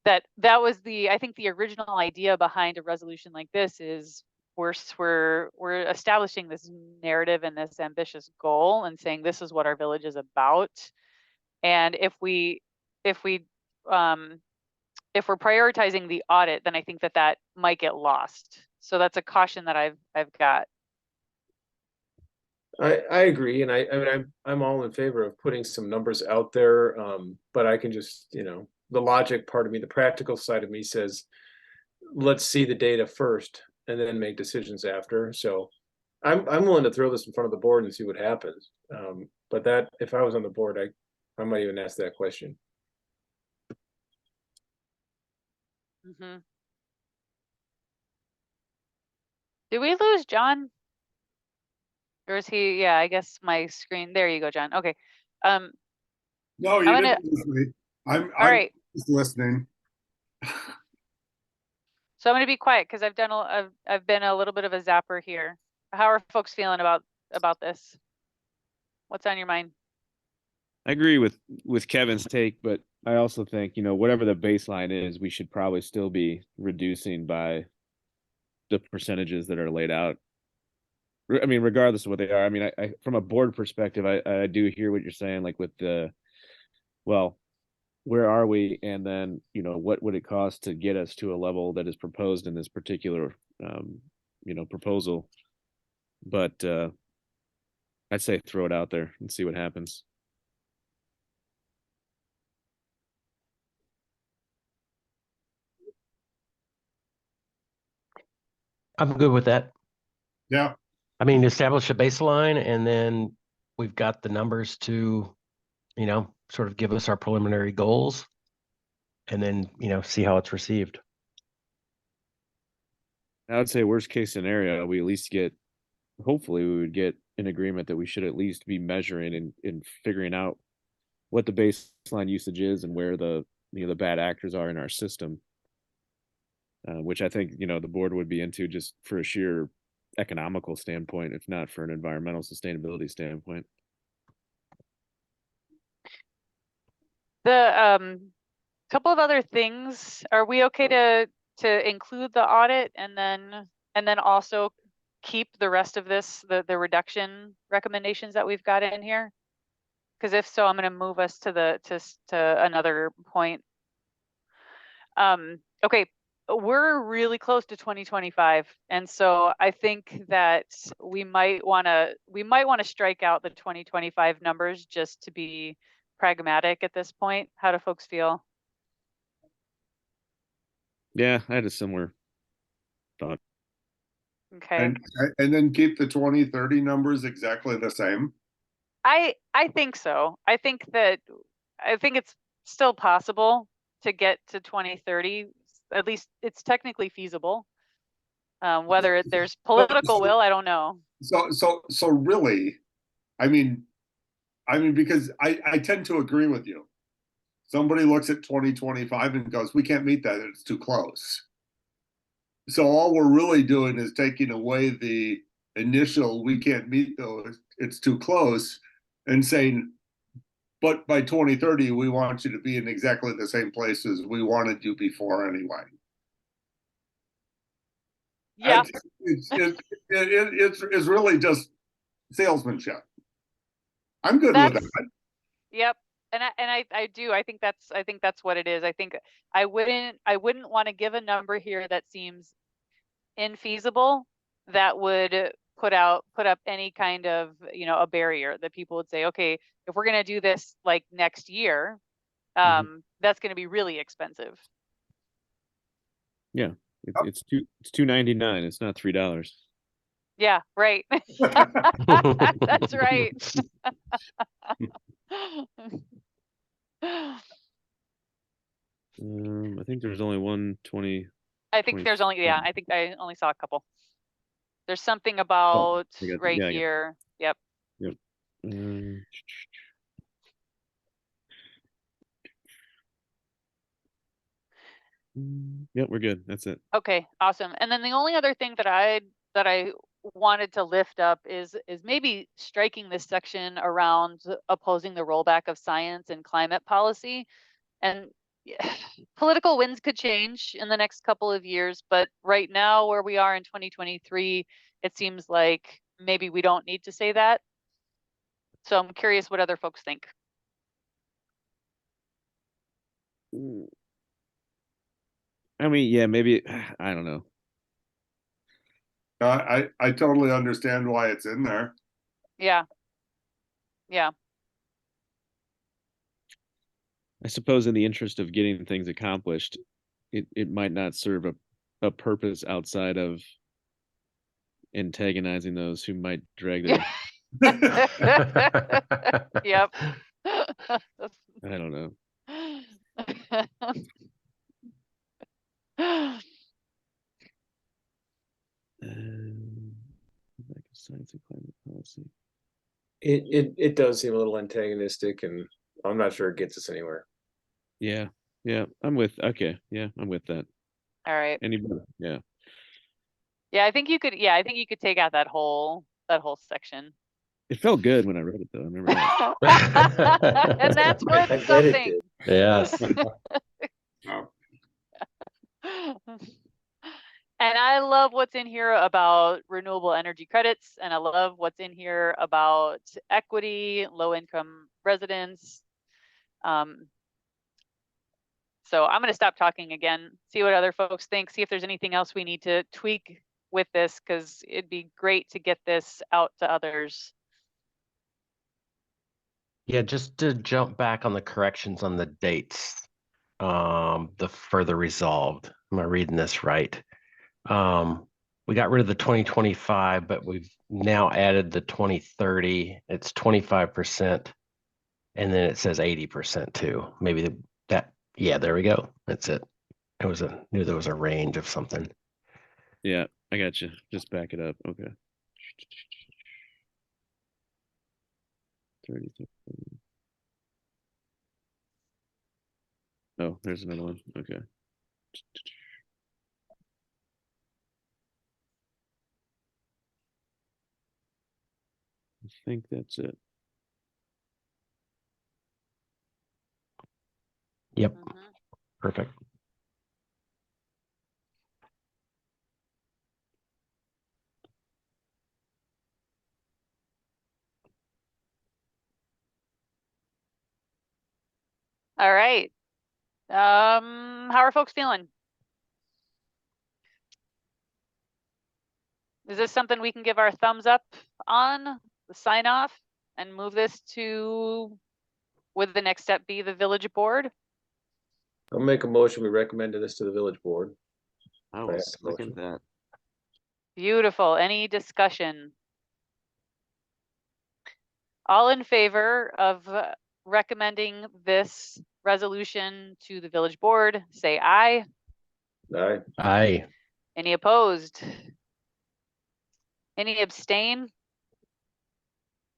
Speaker 1: that was I think the original idea behind a resolution like this is we're establishing this narrative and this ambitious goal and saying this is what our village is about. And if we um if we're prioritizing the audit, then I think that might get lost. So that's a caution that I've got.
Speaker 6: I agree, and I mean I'm all in favor of putting some numbers out there, but I can just the logic part of me, the practical side of me says let's see the data first and then make decisions after. So I'm willing to throw this in front of the board and see what happens. But that if I was on the board, I might even ask that question.
Speaker 1: Mm-hmm. Did we lose John? Or is he? Yeah, I guess my screen. There you go, John. Okay.
Speaker 2: No, you didn't lose me.
Speaker 1: All
Speaker 2: I'm
Speaker 1: right.
Speaker 2: just listening.
Speaker 1: So I'm going to be quiet because I've been a little bit of a zapper here. How are folks feeling about this? What's on your mind?
Speaker 4: I agree with Kevin's take, but I also think, whatever the baseline is, we should probably still be reducing by the percentages that are laid out. I mean, regardless of what they are. I mean, I from a board perspective, I do hear what you're saying, like with well, where are we? And then, what would it cost to get us to a level that is proposed in this particular, proposal? But I'd say throw it out there and see what happens.
Speaker 5: I'm good with that.
Speaker 2: Yeah,
Speaker 5: I mean, establish a baseline and then we've got the numbers to, sort of give us our preliminary goals and then, see how it's received.
Speaker 4: I would say worst case scenario, we at least hopefully we would get an agreement that we should at least be measuring and figuring out what the baseline usage is and where the bad actors are in our system. Which I think, the board would be into just for a sheer economical standpoint, if not for an environmental sustainability standpoint.
Speaker 1: The couple of other things. Are we okay to include the audit and then also keep the rest of this, the reduction recommendations that we've got in here? Because if so, I'm going to move us to another point. Okay, we're really close to 2025, and so I think that we might want to strike out the 2025 numbers just to be pragmatic at this point. How do folks feel?
Speaker 4: Yeah, I had a similar thought.
Speaker 1: Okay.
Speaker 2: and then keep the 2030 numbers exactly the same.
Speaker 1: I think so. I think it's still possible to get to 2030. At least it's technically feasible. Whether there's political will, I don't know.
Speaker 2: So really, I mean, because I tend to agree with you. Somebody looks at 2025 and goes, we can't meet that, it's too close. So all we're really doing is taking away the initial, we can't meet those, it's too close, and saying, but by 2030, we want you to be in exactly the same place as we wanted you before anyway.
Speaker 1: Yeah.
Speaker 2: It's really just salesmanship. I'm good with that.
Speaker 1: Yep. And I do. I think that's what it is. I think I wouldn't want to give a number here that seems infeasible, that would put up any kind of, a barrier that people would say, okay, if we're going to do this like next year, that's going to be really expensive.
Speaker 4: Yeah, it's $2.99. It's not $3.
Speaker 1: Yeah, right. That's right.
Speaker 4: I think there's only 120.
Speaker 1: I think there's only, yeah, I think I only saw a couple. There's something about right here. Yep.
Speaker 4: Yep. Yep, we're good. That's it.
Speaker 1: Okay, awesome. And then the only other thing that I wanted to lift up is maybe striking this section around opposing the rollback of science and climate policy. And political winds could change in the next couple of years, but right now where we are in 2023, it seems like maybe we don't need to say that. So I'm curious what other folks think.
Speaker 4: I mean, yeah, maybe, I don't know.
Speaker 2: I totally understand why it's in there.
Speaker 1: Yeah. Yeah.
Speaker 4: I suppose in the interest of getting things accomplished, it might not serve a purpose outside of antagonizing those who might drag their.
Speaker 1: Yep.
Speaker 4: I don't know. Science and climate policy.
Speaker 6: It does seem a little antagonistic, and I'm not sure it gets us anywhere.
Speaker 4: Yeah, I'm with that.
Speaker 1: All right.
Speaker 4: Anybody?
Speaker 1: Yeah, I think you could take out that whole section.
Speaker 4: It felt good when I read it, though. I remember that.
Speaker 1: And that's worth
Speaker 6: I bet it
Speaker 1: something.
Speaker 5: Yes.
Speaker 1: And I love what's in here about renewable energy credits, and I love what's in here about equity, low income residents. So I'm going to stop talking again, see what other folks think, see if there's anything else we need to tweak with this, because it'd be great to get this out to others.
Speaker 5: Yeah, just to jump back on the corrections on the dates. The further resolved. Am I reading this right? We got rid of the 2025, but we've now added the 2030. It's 25%. And then it says 80% too. Maybe that, yeah, there we go. That's it. It was knew there was a range of something.
Speaker 4: Yeah, I got you. Just back it up. Okay. 30. Oh, there's another one. Okay. I think that's it.
Speaker 5: Yep. Perfect.
Speaker 1: All right. How are folks feeling? Is this something we can give our thumbs up on, the sign off, and move this to, would the next step be the village board?
Speaker 6: I'll make a motion. We recommend this to the village board.
Speaker 4: I
Speaker 6: will
Speaker 4: will
Speaker 6: second
Speaker 4: second that.
Speaker 1: Beautiful. Any discussion? All in favor of recommending this resolution to the village board, say aye.
Speaker 6: Aye.
Speaker 5: Aye.
Speaker 1: Any opposed? Any abstain?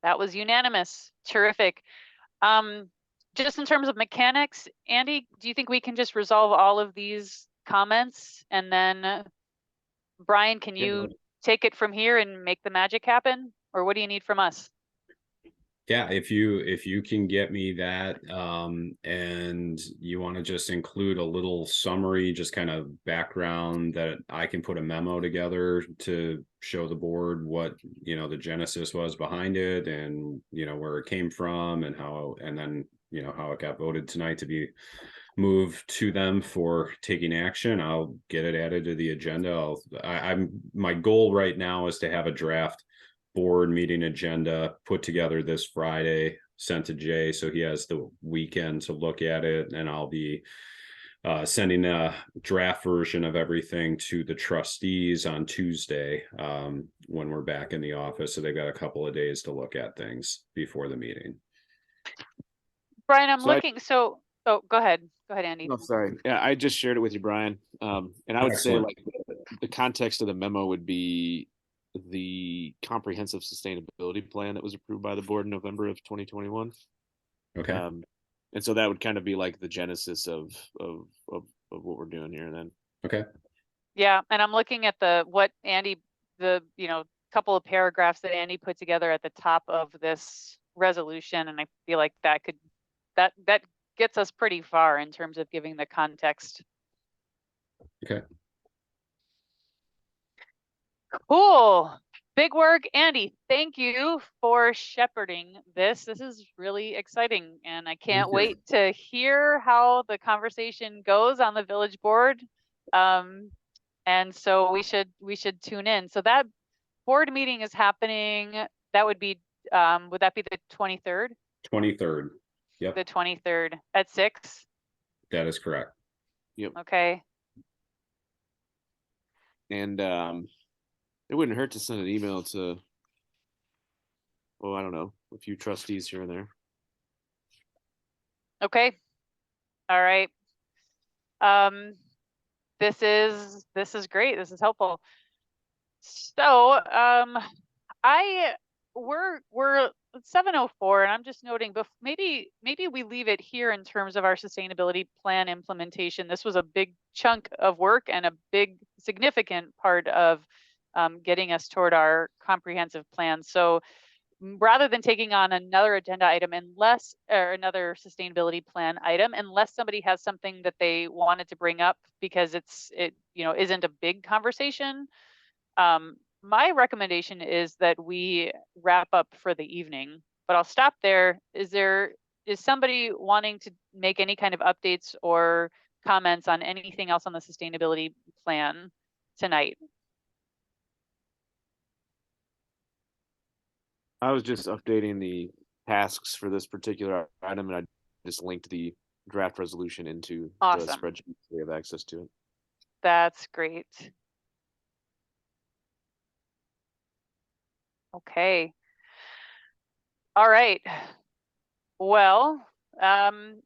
Speaker 1: That was unanimous. Terrific. Just in terms of mechanics, Andy, do you think we can just resolve all of these comments, and then Brian, can you take it from here and make the magic happen? Or what do you need from us?
Speaker 3: Yeah, if you can get me that, and you want to just include a little summary, just kind of background, that I can put a memo together to show the board what, the genesis was behind it, and where it came from, and how, and then how it got voted tonight to be moved to them for taking action. I'll get it added to the agenda. My goal right now is to have a draft board meeting agenda put together this Friday, sent to Jay, so he has the weekend to look at it, and I'll be sending a draft version of everything to the trustees on Tuesday, when we're back in the office, so they've got a couple of days to look at things before the meeting.
Speaker 1: Brian, I'm looking. Oh, go ahead, Andy.
Speaker 4: No, sorry. Yeah, I just shared it with you, Brian. And I would
Speaker 3: Excellent.
Speaker 4: say, like, the context of the memo would be the comprehensive sustainability plan that was approved by the board in November of 2021.
Speaker 3: Okay.
Speaker 4: And so that would kind of be like the genesis of what we're doing here then.
Speaker 3: Okay.
Speaker 1: Yeah, and I'm looking at what Andy, couple of paragraphs that Andy put together at the top of this resolution, and I feel like that gets us pretty far in terms of giving the context.
Speaker 3: Okay.
Speaker 1: Cool. Big work, Andy. Thank you for shepherding this. This is really exciting, and I can't wait to hear how the conversation goes on the village board. And so we should tune in. So that board meeting is happening. That would be would that be the 23rd?
Speaker 3: 23rd. Yep.
Speaker 1: The 23rd at 6.
Speaker 3: That is correct.
Speaker 4: Yep.
Speaker 1: Okay.
Speaker 4: And it wouldn't hurt to send an email to, I don't know, a few trustees here and there.
Speaker 1: Okay. All right. This is great. This is helpful. So, we're 7:04, and I'm just noting, but maybe we leave it here in terms of our sustainability plan implementation. This was a big chunk of work and a big significant part of getting us toward our comprehensive plan. So rather than taking on another agenda item unless, or another sustainability plan item, unless somebody has something that they wanted to bring up because it isn't a big conversation. My recommendation is that we wrap up for the evening, but I'll stop there. Is somebody wanting to make any kind of updates or comments on anything else on the sustainability plan tonight?
Speaker 4: I was just updating the tasks for this particular item, and I just linked the draft resolution into the
Speaker 1: Awesome.
Speaker 4: spreadsheet so we have access to it.
Speaker 1: That's great. Okay. All right. Well,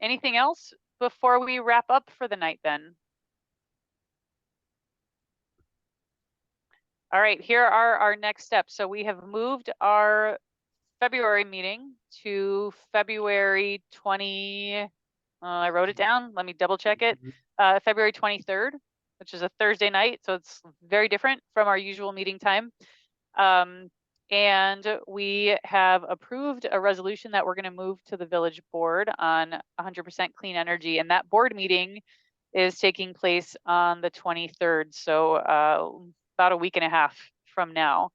Speaker 1: anything else before we wrap up for the night then? All right, here are our next steps. So we have moved our February meeting to February 20, I wrote it down, let me double check it. February 23rd, which is a Thursday night. So it's very different from our usual meeting time. And we have approved a resolution that we're going to move to the village board on 100% clean energy. And that board meeting is taking place on the 23rd. So about a week and a half from now.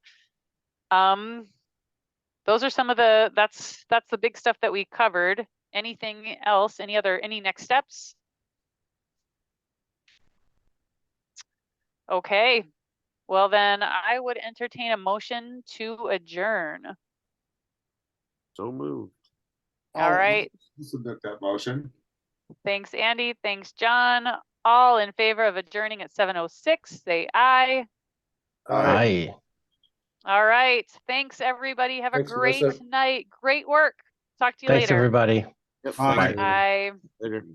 Speaker 1: Those are some of that's the big stuff that we covered. Anything else? Any next steps? Okay. Well, then I would entertain a motion to adjourn.
Speaker 4: So moved.
Speaker 1: All right.
Speaker 2: Submit that motion.
Speaker 1: Thanks, Andy. Thanks, John. All in favor of adjourning at 7:06, say aye.
Speaker 5: Aye.
Speaker 1: All right. Thanks, everybody. Have
Speaker 6: Thanks,
Speaker 1: a great
Speaker 6: Melissa.
Speaker 1: night. Great work. Talk to you
Speaker 5: Thanks,
Speaker 1: later.
Speaker 5: everybody.
Speaker 4: Yep,
Speaker 2: Bye.
Speaker 4: thanks,
Speaker 1: Bye.
Speaker 4: Later.